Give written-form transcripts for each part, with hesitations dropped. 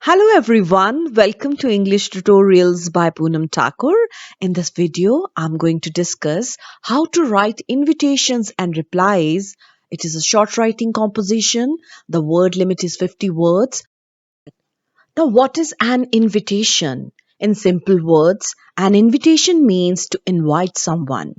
Hello everyone, welcome to English Tutorials by Poonam Thakur. In this video, I'm going to discuss how to write invitations and replies. It is a short writing composition. The word limit is 50 words. Now, what is an invitation? In simple words, an invitation means to invite someone.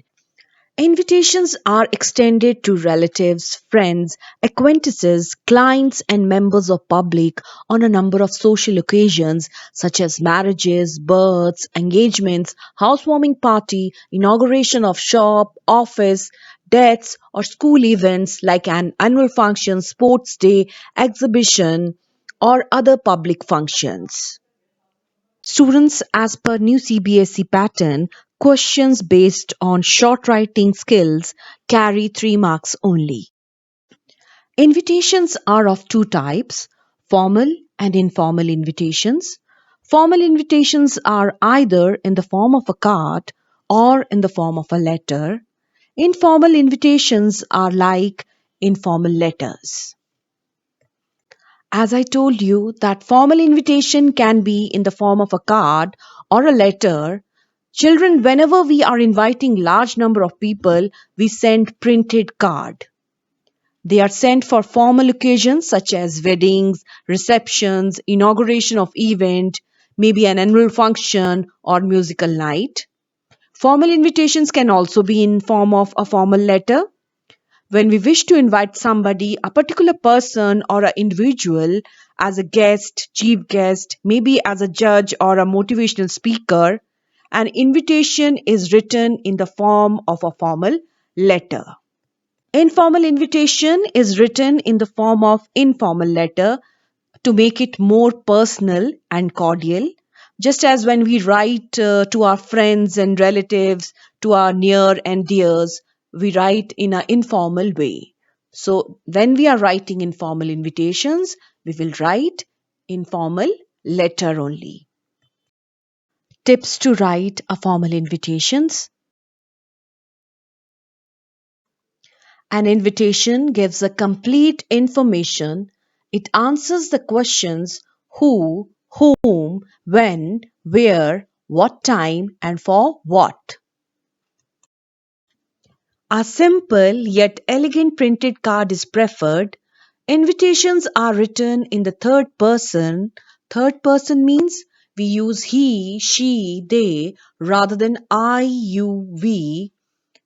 Invitations are extended to relatives, friends, acquaintances, clients, and members of public on a number of social occasions such as marriages, births, engagements, housewarming party, inauguration of shop, office, deaths, or school events like an annual function, sports day, exhibition, or other public functions. Students, as per new CBSE pattern, questions based on short writing skills carry 3 marks only. Invitations are of two types, formal and informal invitations. Formal invitations are either in the form of a card or in the form of a letter. Informal invitations are like informal letters. As I told you that formal invitation can be in the form of a card or a letter. Children, whenever we are inviting large number of people, we send printed card. They are sent for formal occasions such as weddings, receptions, inauguration of event, maybe an annual function or musical night. Formal invitations can also be in form of a formal letter. When we wish to invite somebody, a particular person or an individual as a guest, chief guest, maybe as a judge or a motivational speaker, an invitation is written in the form of a formal letter. Informal invitation is written in the form of informal letter to make it more personal and cordial. Just as when we write to our friends and relatives, to our near and dears, we write in an informal way. So when we are writing informal invitations, we will write informal letter only. Tips to write a formal invitations. An invitation gives a complete information. It answers the questions who, whom, when, where, what time, and for what. A simple yet elegant printed card is preferred. Invitations are written in the third person. Third person means we use he, she, they rather than I, you, we.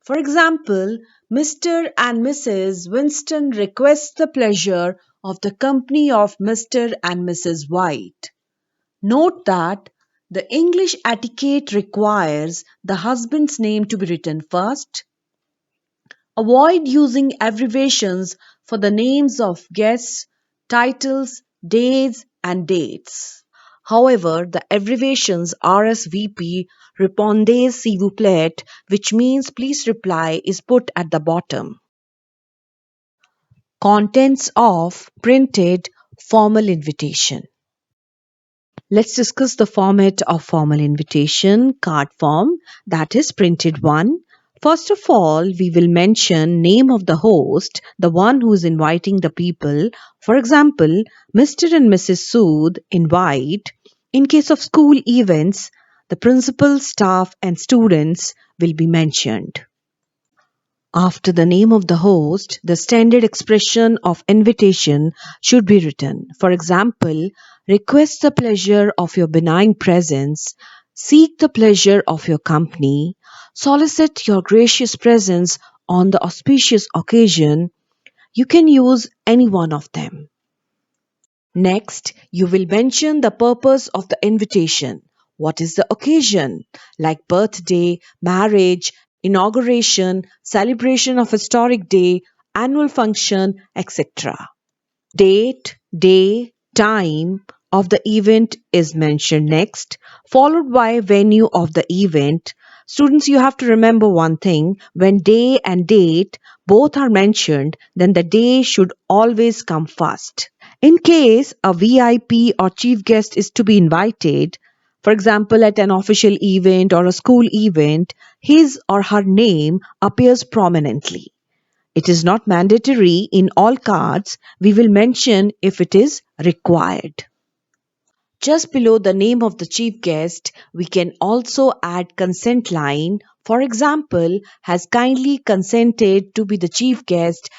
For example, Mr. and Mrs. Winston request the pleasure of the company of Mr. and Mrs. White. Note that the English etiquette requires the husband's name to be written first. Avoid using abbreviations for the names of guests, titles, days, and dates. However, the abbreviations RSVP, Répondez s'il vous plaît, which means please reply, is put at the bottom. Contents of printed formal invitation. Let's discuss the format of formal invitation card form, that is printed one. First of all, we will mention name of the host, the one who is inviting the people. For example, Mr. and Mrs. Sood invite. In case of school events, the principal, staff and students will be mentioned. After the name of the host, the standard expression of invitation should be written. For example, request the pleasure of your benign presence, seek the pleasure of your company, solicit your gracious presence on the auspicious occasion. You can use any one of them. Next, you will mention the purpose of the invitation. What is the occasion? Like birthday, marriage, inauguration, celebration of historic day, annual function, etc. Date, day, time of the event is mentioned next, followed by venue of the event. Students, you have to remember one thing. When day and date both are mentioned, then the day should always come first. In case a VIP or chief guest is to be invited, for example at an official event or a school event, his or her name appears prominently. It is not mandatory in all cards. We will mention if it is required. Just below the name of the chief guest, we can also add consent line. For example, has kindly consented to be the chief guest.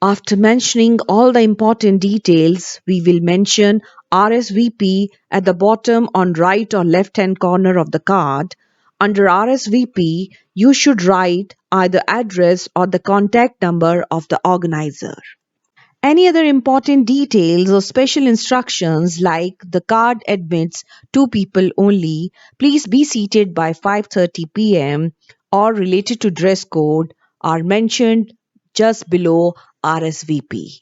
After mentioning all the important details, we will mention RSVP at the bottom on right or left hand corner of the card. Under RSVP, you should write either address or the contact number of the organizer. Any other important details or special instructions like the card admits two people only, please be seated by 5:30 p.m. or related to dress code are mentioned just below RSVP.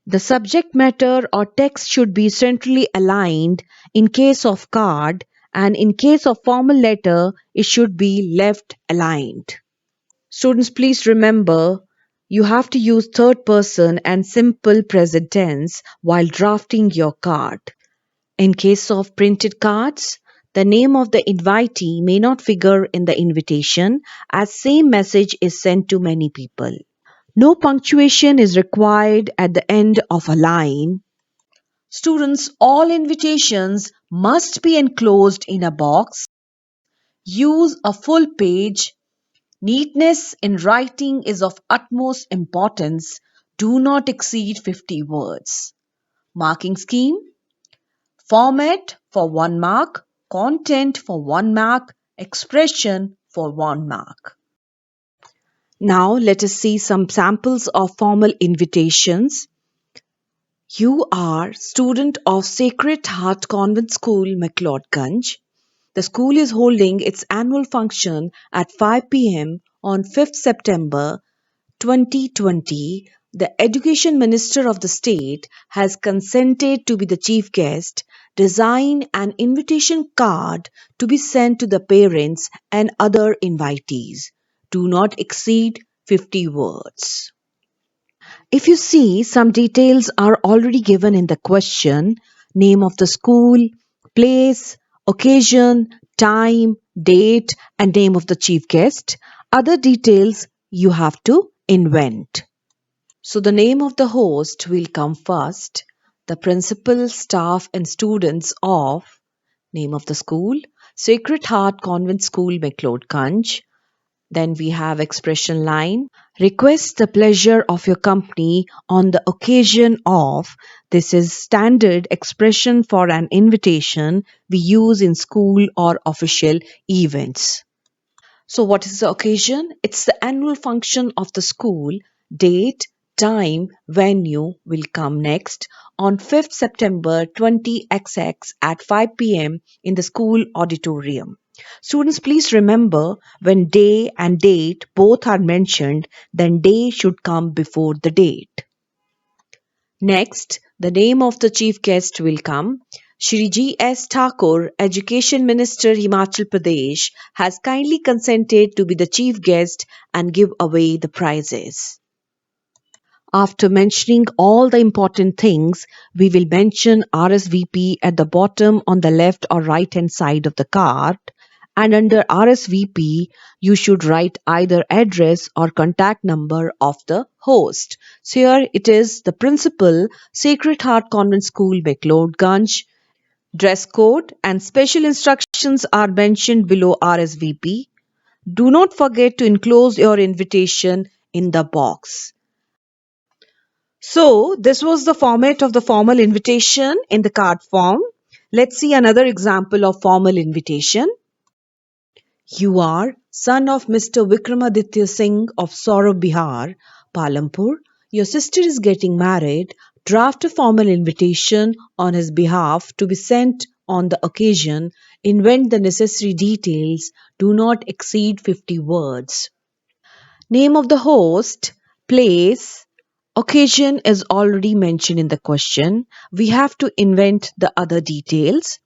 The subject matter or text should be centrally aligned in case of card, and in case of formal letter it should be left aligned. Students, please remember you have to use third person and simple present tense while drafting your card. In case of printed cards, the name of the invitee may not figure in the invitation as same message is sent to many people. No punctuation is required at the end of a line. Students, all invitations must be enclosed in a box. Use a full page. Neatness in writing is of utmost importance. Do not exceed 50 words. Marking scheme: format for 1 mark, content for 1 mark, expression for 1 mark. Now let us see some samples of formal invitations. You are student of Sacred Heart Convent School, McLeodganj. The school is holding its annual function at 5 p.m. on 5th September 2020. The Education Minister of the state has consented to be the chief guest. Design an invitation card to be sent to the parents and other invitees. Do not exceed 50 words. If you see, some details are already given in the question: name of the school, place, occasion, time, date, and name of the chief guest. Other details you have to invent. So the name of the host will come first. The principal, staff, and students of name of the school, Sacred Heart Convent School, McLeodganj. Then we have expression line. Request the pleasure of your company on the occasion of. This is standard expression for an invitation we use in school or official events. So what is the occasion? It's the annual function of the school. Date, time, venue will come next on 5th September 20XX at 5 p.m. in the school auditorium. Students, please remember when day and date both are mentioned, then day should come before the date. Next, the name of the chief guest will come. Shri G. S. Thakur, Education Minister, Himachal Pradesh, has kindly consented to be the chief guest and give away the prizes. After mentioning all the important things, we will mention RSVP at the bottom on the left or right hand side of the card. And under RSVP, you should write either address or contact number of the host. So here it is the principal, Sacred Heart Convent School, McLeodganj. Dress code and special instructions are mentioned below RSVP. Do not forget to enclose your invitation in the box. So this was the format of the formal invitation in the card form. Let's see another example of formal invitation. You are son of Mr. Vikramaditya Singh of Saurabh, Bihar, Palampur. Your sister is getting married. Draft a formal invitation on his behalf to be sent on the occasion. Invent the necessary details. Do not exceed 50 words. Name of the host, place, occasion is already mentioned in the question. We have to invent the other details.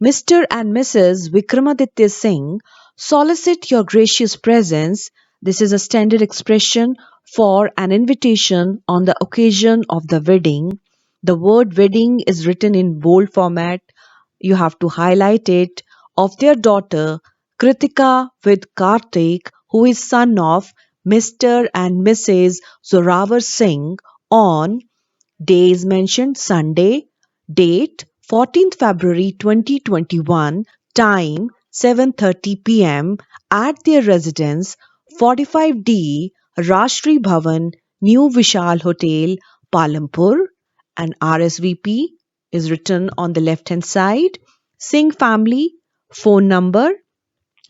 Mr. and Mrs. Vikramaditya Singh solicit your gracious presence. This is a standard expression for an invitation on the occasion of the wedding. The word wedding is written in bold format. You have to highlight it. Of their daughter Kritika with Karthik, who is son of Mr. and Mrs. Zorawar Singh, on day is mentioned Sunday, date 14th February 2021, time 7:30 p.m. at their residence 45D Rashtriya Bhavan, New Vishal Hotel, Palampur, and RSVP is written on the left hand side. Singh family, phone number.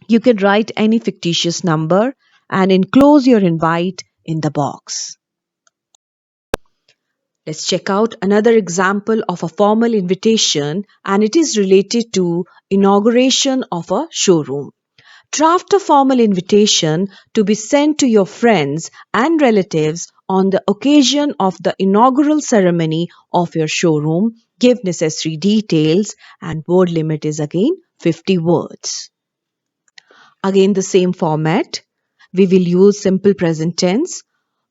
You can write any fictitious number and enclose your invite in the box. Let's check out another example of a formal invitation, and it is related to inauguration of a showroom. Draft a formal invitation to be sent to your friends and relatives on the occasion of the inaugural ceremony of your showroom. Give necessary details, and word limit is again 50 words. Again the same format. We will use simple present tense.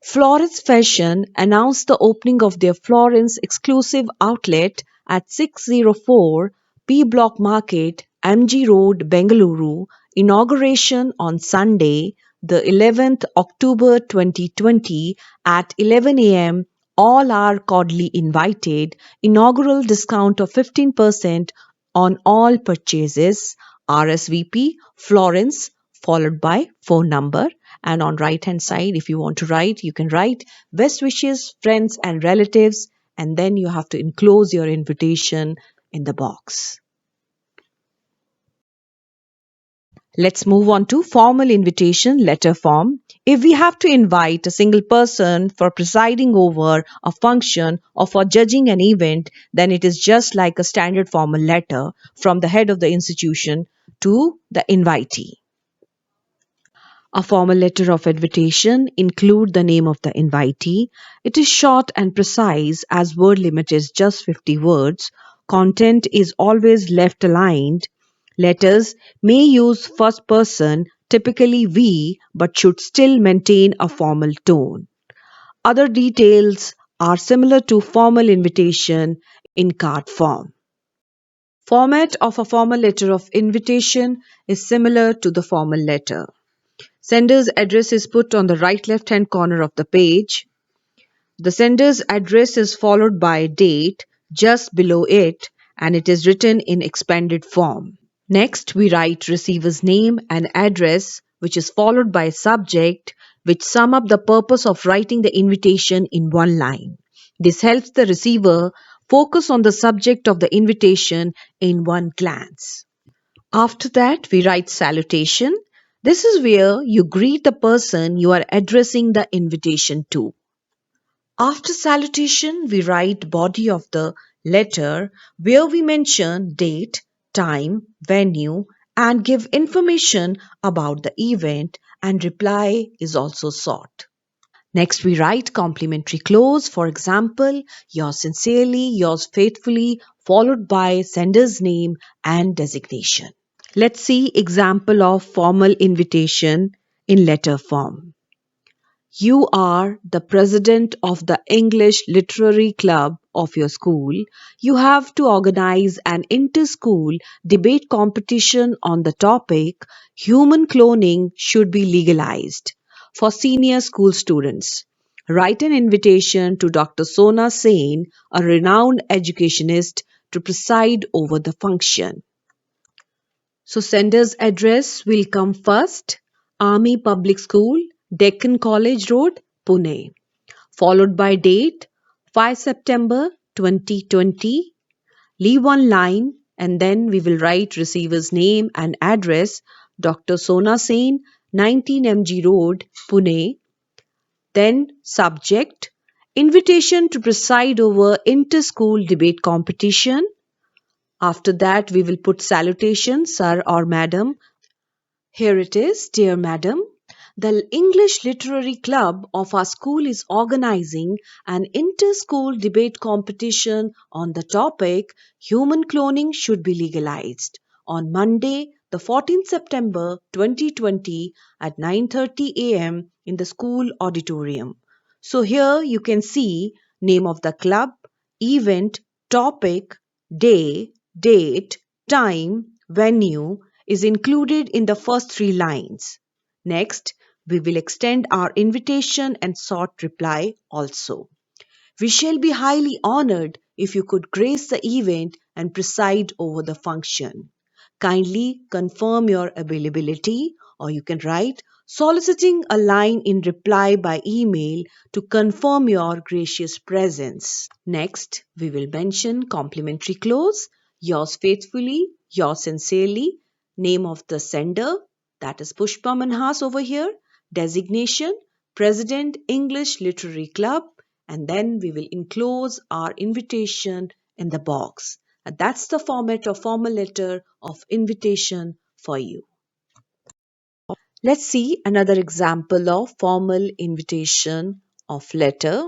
Florence Fashion announced the opening of their Florence exclusive outlet at 604 P Block Market, MG Road, Bengaluru. Inauguration on Sunday, the 11th October 2020 at 11 a.m. All are cordially invited. Inaugural discount of 15% on all purchases. RSVP Florence followed by phone number, and on right hand side if you want to write, you can write best wishes friends and relatives, and then you have to enclose your invitation in the box. Let's move on to formal invitation letter form. If we have to invite a single person for presiding over a function or for judging an event, then it is just like a standard formal letter from the head of the institution to the invitee. A formal letter of invitation include the name of the invitee. It is short and precise as word limit is just 50 words. Content is always left aligned. Letters may use first person, typically we, but should still maintain a formal tone. Other details are similar to formal invitation in card form. Format of a formal letter of invitation is similar to the formal letter. Sender's address is put on the right left hand corner of the page. The sender's address is followed by a date just below it, and it is written in expanded form. Next, we write receiver's name and address, which is followed by a subject, which sum up the purpose of writing the invitation in one line. This helps the receiver focus on the subject of the invitation in one glance. After that, we write salutation. This is where you greet the person you are addressing the invitation to. After salutation, we write body of the letter where we mention date, time, venue, and give information about the event, and reply is also sought. Next, we write complimentary close. For example, yours sincerely, yours faithfully, followed by sender's name and designation. Let's see example of formal invitation in letter form. You are the president of the English Literary Club of your school. You have to organize an inter-school debate competition on the topic human cloning should be legalized for senior school students. Write an invitation to Dr. Sona Sen, a renowned educationist, to preside over the function. So sender's address will come first, Army Public School, Deccan College Road, Pune, followed by date 5 September 2020. Leave one line and then we will write receiver's name and address, Dr. Sona Sen, 19 MG Road, Pune. Then subject, invitation to preside over inter-school debate competition. After that, we will put salutation, sir or madam. Here it is, dear madam. The English Literary Club of our school is organizing an inter-school debate competition on the topic human cloning should be legalized on Monday, the 14th September 2020 at 9:30 a.m. in the school auditorium. So here you can see name of the club, event, topic, day, date, time, venue is included in the first three lines. Next, we will extend our invitation and sought reply also. We shall be highly honored if you could grace the event and preside over the function. Kindly confirm your availability, or you can write soliciting a line in reply by email to confirm your gracious presence. Next, we will mention complimentary clause. Yours faithfully, yours sincerely, name of the sender, that is Pushpa Manhas over here, designation, President English Literary Club, and then we will enclose our invitation in the box. And that's the format of formal letter of invitation for you. Let's see another example of formal invitation of letter.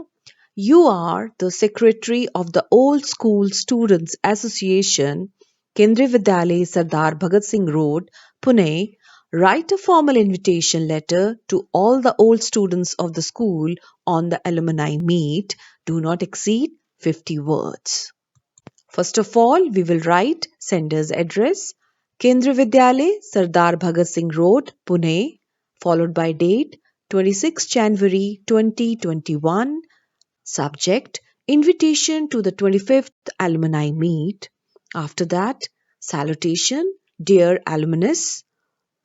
You are the secretary of the Old School Students Association, Kendriya Vidyalaya, Sardar Bhagat Singh Road, Pune. Write a formal invitation letter to all the old students of the school on the alumni meet. Do not exceed 50 words. First of all, we will write sender's address, Kendriya Vidyalaya, Sardar Bhagat Singh Road, Pune, followed by date 26 January 2021. Subject, invitation to the 25th alumni meet. After that, salutation, dear alumnus,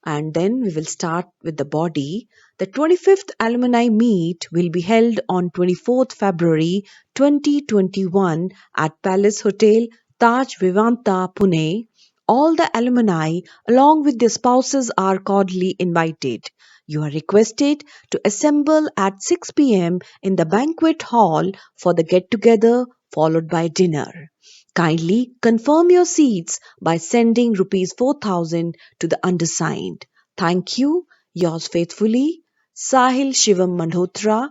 and then we will start with the body. The 25th alumni meet will be held on 24th February 2021 at Palace Hotel, Taj Vivanta, Pune. All the alumni along with their spouses are cordially invited. You are requested to assemble at 6 p.m. in the banquet hall for the get together followed by dinner. Kindly confirm your seats by sending rupees 4,000 to the undersigned. Thank you. Yours faithfully, Sahil Shivam Malhotra,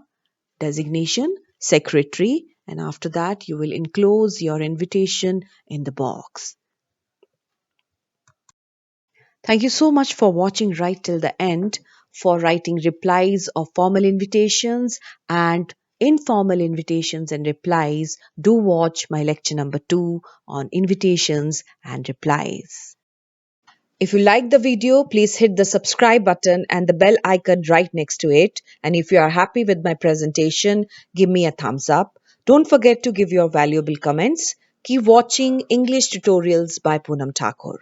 designation Secretary, and after that you will enclose your invitation in the box. Thank you so much for watching right till the end. For writing replies of formal invitations and informal invitations and replies, do watch my lecture number 2 on invitations and replies. If you like the video, please hit the subscribe button and the bell icon right next to it. And if you are happy with my presentation, give me a thumbs up. Don't forget to give your valuable comments. Keep watching English tutorials by Poonam Thakur.